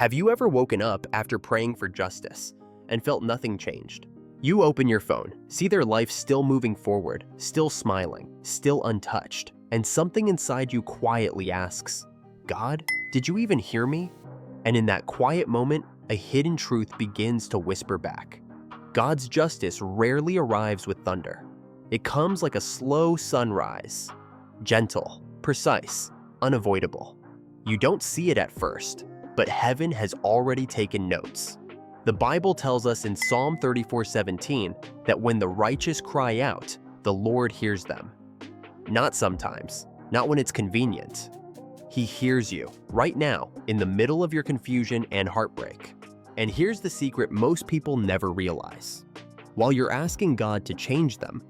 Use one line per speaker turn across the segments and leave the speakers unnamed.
Have you ever woken up after praying for justice and felt nothing changed? You open your phone, see their life still moving forward, still smiling, still untouched, and something inside you quietly asks, God, did you even hear me? And in that quiet moment, a hidden truth begins to whisper back. God's justice rarely arrives with thunder. It comes like a slow sunrise, gentle, precise, unavoidable. You don't see it at first, but heaven has already taken notes. The Bible tells us in Psalm 34:17 that when the righteous cry out, the Lord hears them. Not sometimes, not when it's convenient. He hears you right now in the middle of your confusion and heartbreak. And here's the secret most people never realize. While you're asking God to change them,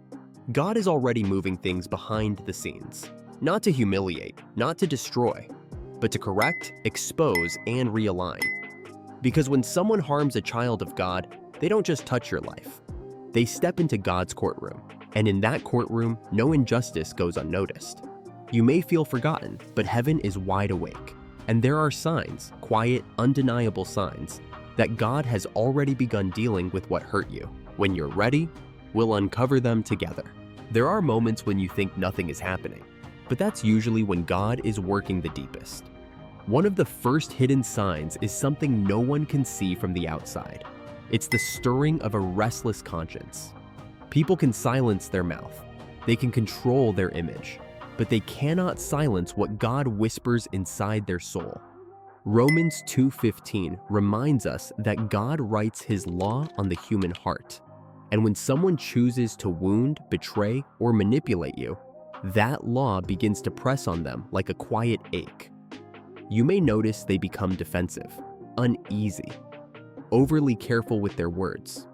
God is already moving things behind the scenes. Not to humiliate, not to destroy, but to correct, expose, and realign. Because when someone harms a child of God, they don't just touch your life. They step into God's courtroom, and in that courtroom, no injustice goes unnoticed. You may feel forgotten, but heaven is wide awake, and there are signs, quiet, undeniable signs, that God has already begun dealing with what hurt you. When you're ready, we'll uncover them together. There are moments when you think nothing is happening, but that's usually when God is working the deepest. One of the first hidden signs is something no one can see from the outside. It's the stirring of a restless conscience. People can silence their mouth. They can control their image, but they cannot silence what God whispers inside their soul. Romans 2:15 reminds us that God writes his law on the human heart. And when someone chooses to wound, betray, or manipulate you, that law begins to press on them like a quiet ache. You may notice they become defensive, uneasy, overly careful with their words.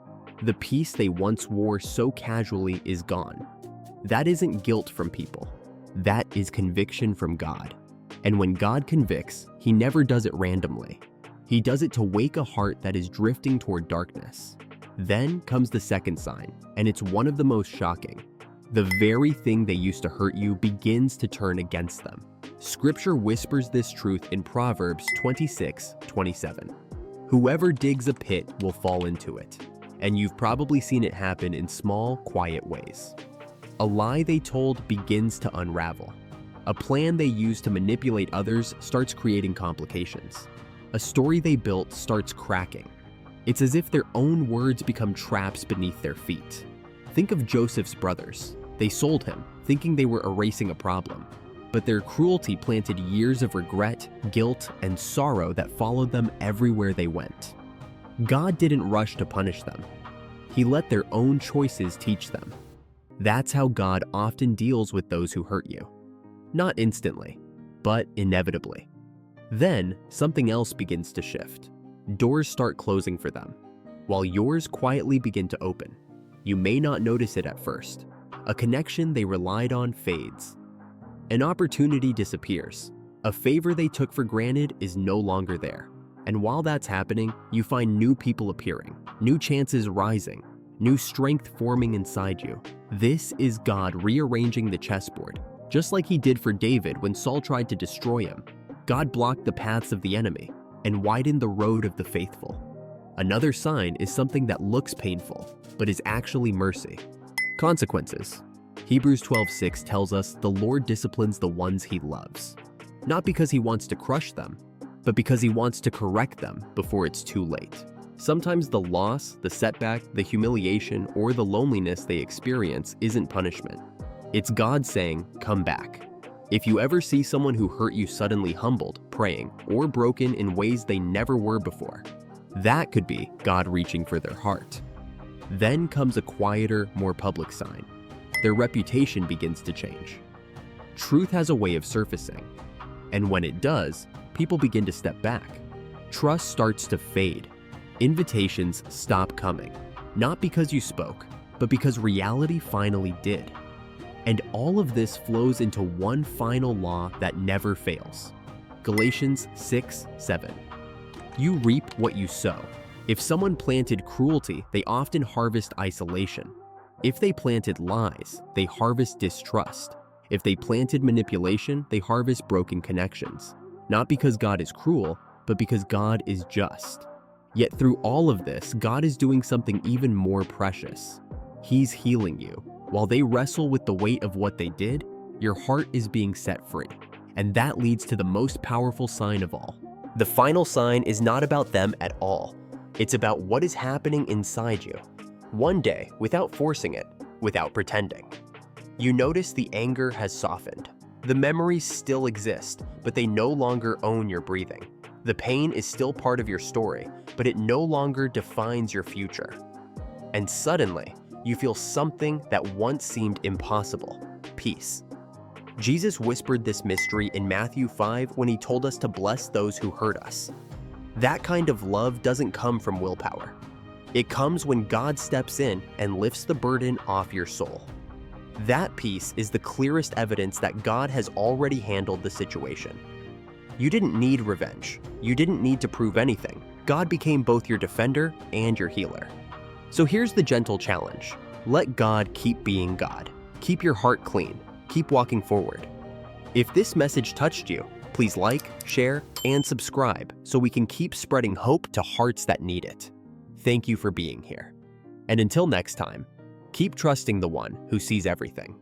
The peace they once wore so casually is gone. That isn't guilt from people. That is conviction from God. And when God convicts, he never does it randomly. He does it to wake a heart that is drifting toward darkness. Then comes the second sign, and it's one of the most shocking. The very thing they used to hurt you begins to turn against them. Scripture whispers this truth in Proverbs 26:27. Whoever digs a pit will fall into it, and you've probably seen it happen in small, quiet ways. A lie they told begins to unravel. A plan they used to manipulate others starts creating complications. A story they built starts cracking. It's as if their own words become traps beneath their feet. Think of Joseph's brothers. They sold him, thinking they were erasing a problem. But their cruelty planted years of regret, guilt, and sorrow that followed them everywhere they went. God didn't rush to punish them. He let their own choices teach them. That's how God often deals with those who hurt you. Not instantly, but inevitably. Then, something else begins to shift. Doors start closing for them, while yours quietly begin to open. You may not notice it at first. A connection they relied on fades. An opportunity disappears. A favor they took for granted is no longer there. And while that's happening, you find new people appearing, new chances rising, new strength forming inside you. This is God rearranging the chessboard, just like he did for David when Saul tried to destroy him. God blocked the paths of the enemy and widened the road of the faithful. Another sign is something that looks painful, but is actually mercy. Consequences. Hebrews 12:6 tells us the Lord disciplines the ones he loves. Not because he wants to crush them, but because he wants to correct them before it's too late. Sometimes the loss, the setback, the humiliation, or the loneliness they experience isn't punishment. It's God saying, come back. If you ever see someone who hurt you suddenly humbled, praying, or broken in ways they never were before, that could be God reaching for their heart. Then comes a quieter, more public sign. Their reputation begins to change. Truth has a way of surfacing, and when it does, people begin to step back. Trust starts to fade. Invitations stop coming, not because you spoke, but because reality finally did. And all of this flows into one final law that never fails. Galatians 6:7. You reap what you sow. If someone planted cruelty, they often harvest isolation. If they planted lies, they harvest distrust. If they planted manipulation, they harvest broken connections. Not because God is cruel, but because God is just. Yet through all of this, God is doing something even more precious. He's healing you. While they wrestle with the weight of what they did, your heart is being set free. And that leads to the most powerful sign of all. The final sign is not about them at all. It's about what is happening inside you. One day, without forcing it, without pretending, you notice the anger has softened. The memories still exist, but they no longer own your breathing. The pain is still part of your story, but it no longer defines your future. And suddenly, you feel something that once seemed impossible: peace. Jesus whispered this mystery in Matthew 5 when he told us to bless those who hurt us. That kind of love doesn't come from willpower. It comes when God steps in and lifts the burden off your soul. That peace is the clearest evidence that God has already handled the situation. You didn't need revenge. You didn't need to prove anything. God became both your defender and your healer. So here's the gentle challenge. Let God keep being God. Keep your heart clean. Keep walking forward. If this message touched you, please like, share, and subscribe so we can keep spreading hope to hearts that need it. Thank you for being here. And until next time, keep trusting the one who sees everything.